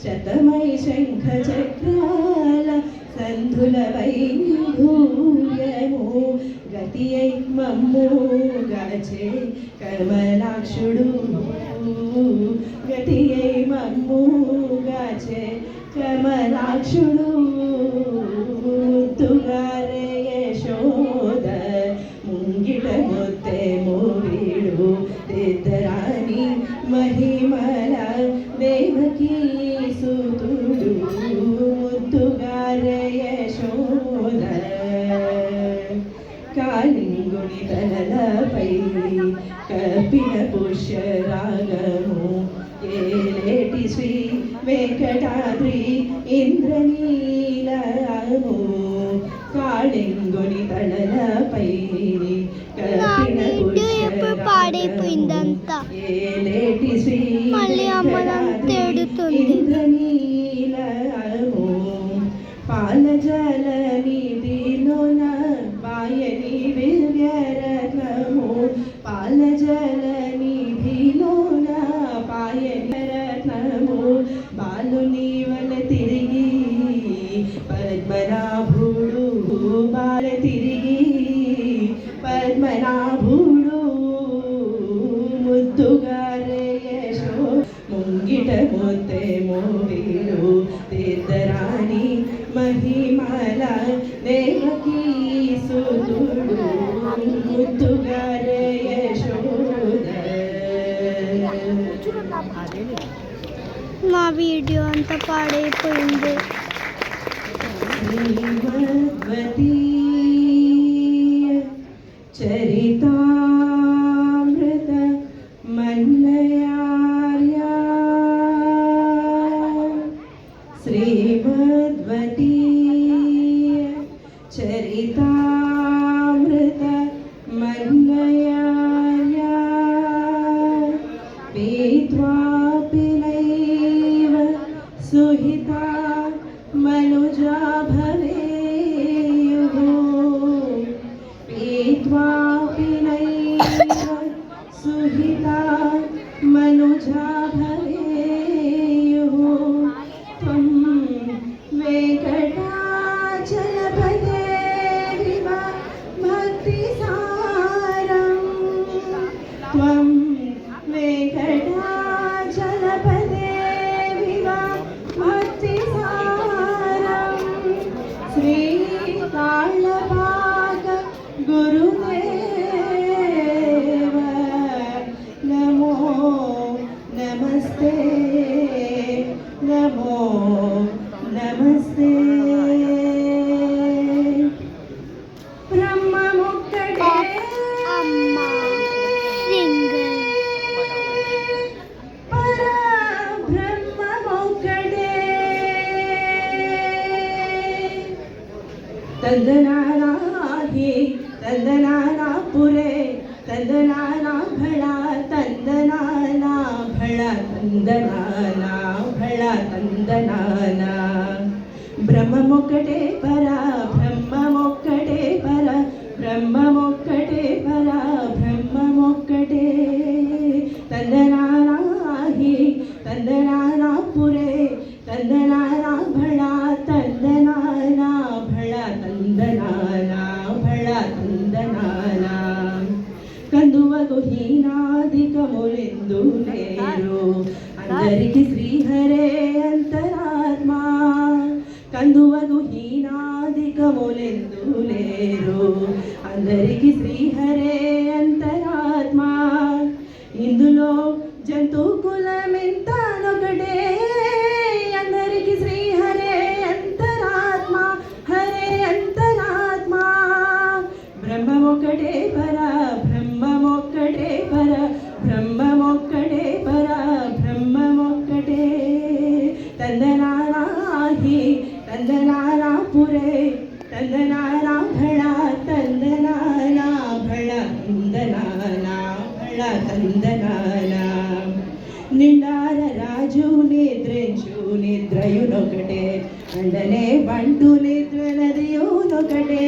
శతమై శంఖ చక్రాల సంధుల వైఢూర్యము గతి అయి మమ్ము గాచే కమలాక్షుడు గతి అయి మమ్ము గాచే కమలాక్షుడు ముద్దుగారే యశోద ముంగిట ముత్తె మూవీడు తెద్దరాని మహిమల దేవకీ సుతుడు ముద్దుగారే యశోద కాళింగుని తలలపై కపిల పుష్యరాగము ఏలేటి శ్రీ వెంకటాద్రి ఇంద్రనీలము కాళింగుని తలలపై కపిల పాడైపోయిందంతా ఏలేటి శ్రీ వెంకటాద్రి ఇంద్రనీలము పాలజల నిధిలోన పాయని దివ్యరత్నము పాలజల నిధిలోన పాయని రత్నము బాలుని వల తిరిగి పద్మనాభుడు బాల తిరిగి పద్మనాభుడు ముద్దుగారే యశో ముంగిట ముత్తె మోవీడు తీర్థరాణి మహిమల దేవకీ సుతుడు ముద్దుగారే యశోద. నా వీడియో అంతా పాడైపోయింది. శ్రీమద్వతీ చరితామృత మన్మయార్య శ్రీమద్వతీ చరితామృత మన్మయార్య పీత్వాపి నైవ సుహితా మనుజా భవేయుః పీత్వాపి నైవ సుహితా మనుజా భవేయుః త్వం వెంకటాచలపదే వివ భక్తిసారం త్వం వెంకటాచలపదే వివ భక్తిసారం శ్రీతాళపాక గురుదేవ నమో నమస్తే నమో నమస్తే. బ్రహ్మముక్కడే అమ్మ సింగర్ పరబ్రహ్మముక్కడే ತಂದನಾರಾಹಿ ತಂದನಾರ ಪುರೆ ತಂದನಾನ ಭಳ ತಂದನಾನ ಭಳ ತಂದನಾನ ಭಳ ತಂದನಾನ ಬ್ರಹ್ಮಮೊಕ್ಕಟೆ ಪರ ಬ್ರಹ್ಮಮೊಕ್ಕಟೆ ಪರ ಬ್ರಹ್ಮಮೊಕ್ಕಟೆ ಪರ ಬ್ರಹ್ಮಮೊಕ್ಕಟೆ ತಂದನಾರಾಹಿ ತಂದನಾನ ಪುರೆ ತಂದನಾನ ಭಳ ತಂದನಾನ ಭಳ ತಂದನಾನ ಭಳ ತಂದನಾನ కందువగు హీనాధికములెందు లేరు అందరికి శ్రీహరే అంతరాత్మ కందువగు హీనాధికములెందు లేరు అందరికి శ్రీహరే అంతరాత్మ ఇందులో జంతు కులమెంతానొకటే అందరికి శ్రీహరే అంతరాత్మ హరే అంతరాత్మ బ్రహ్మమొక్కటే పర బ్రహ్మమొక్కటే పర బ్రహ్మమొక్కటే పర బ్రహ్మమొక్కటే ತಂದನಾರಾಹಿ ತಂದನಾರ ಪುರೆ ತಂದನಾರ ಭಳ ತಂದನಾನ ಭಳ ತಂದನಾನ ಭಳ ತಂದನಾನ నిండార రాజు నిద్రించు నిద్రయునొకటే అండనే బంటు నిద్ర నదియునొకటే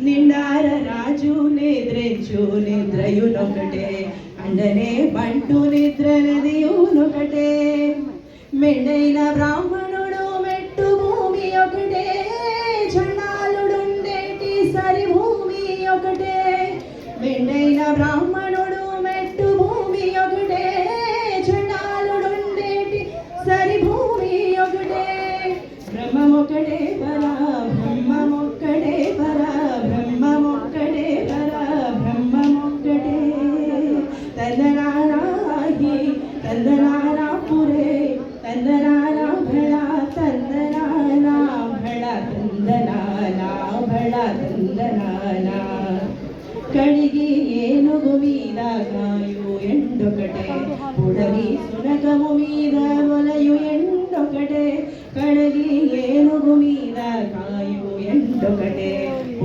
నిండార రాజు నిద్రించు నిద్రయునొకటే అండనే బంటు నిద్రనది ఊనొకటే మెండైన బ్రాహ్మణుడు మెట్టు భూమి ఒకటే చండాలుడుండేటి సరి భూమి ఒకటే మెండైన బ్రాహ్మణుడు మెట్టు భూమి ఒకటే చండాలుడుండేటి సరి భూమి ఒకటే బ్రహ్మమొక్కటే పరా బ్రహ్మమొక్కటే పరా బ్రహ్మమొక్కటే పరా బ్రహ్మమొక్కటే ತಂದನಾರಾಹಿ ತಂದನಾರಾಪುರೇ ತಂದನಾರ ಭಳ ತಂದನಾನ ಭಳ ತಂದನಾನ ಭಳ ತಂದನಾನ ಕಣಿಗೆ ಏನುಗು ಮೀದ ಕಾಯು ಎಂಡೊಕಟೆ ಉಡವಿ ಸುನಕಮು ಮೀದ ಒಲೆಯು ಎಂಡೊಕಟೆ ಕಣಗಿ ಏನುಗು ಮೀದ ಕಾಯು ಎಂಡೊಕಟೆ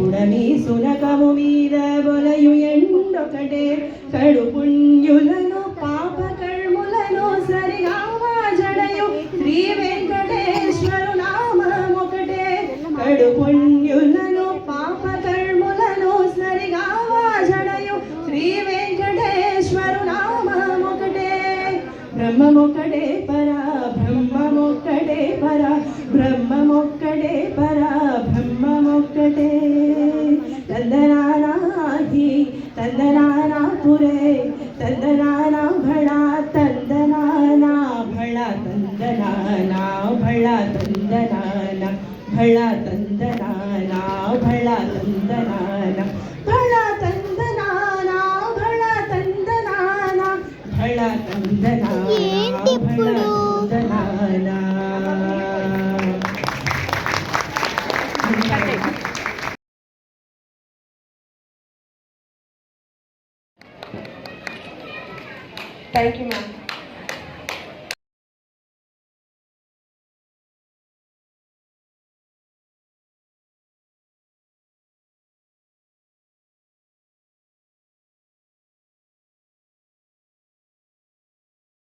ఉడమి సునకము మీద బొలయు ఎండొకటే కడు పుణ్యులను పాప కర్ములను సరిగామా జడయు శ్రీ వెంకటేశ్వరు నామమొకటే కడు పుణ్యులను పాప కర్ములను సరిగామా జడయు శ్రీ వెంకటేశ్వరు నామమొకటే బ్రహ్మమొక్కడే పరా బ్రహ్మమొక్కడే పరా బ్రహ్మమొక్కడే పరా బ్రహ్మమొక్కటే ತಂದನಾರಾಹಿ ತಂದನಾರಾಪುರೇ ತಂದನಾನ ಭಳ ತಂದನಾನ ಭಳ ತಂದನಾನ ಭಳ ತಂದನಾನ ಭಳ ತಂದನಾನ ಭಳ ತಂದನಾನ ಭಳ ತಂದನಾನ ಭಳ ತಂದನಾನ ಭಳ ತಂದನಾನ ಭಳ ತಂದನಾನ Thank you, ma'am.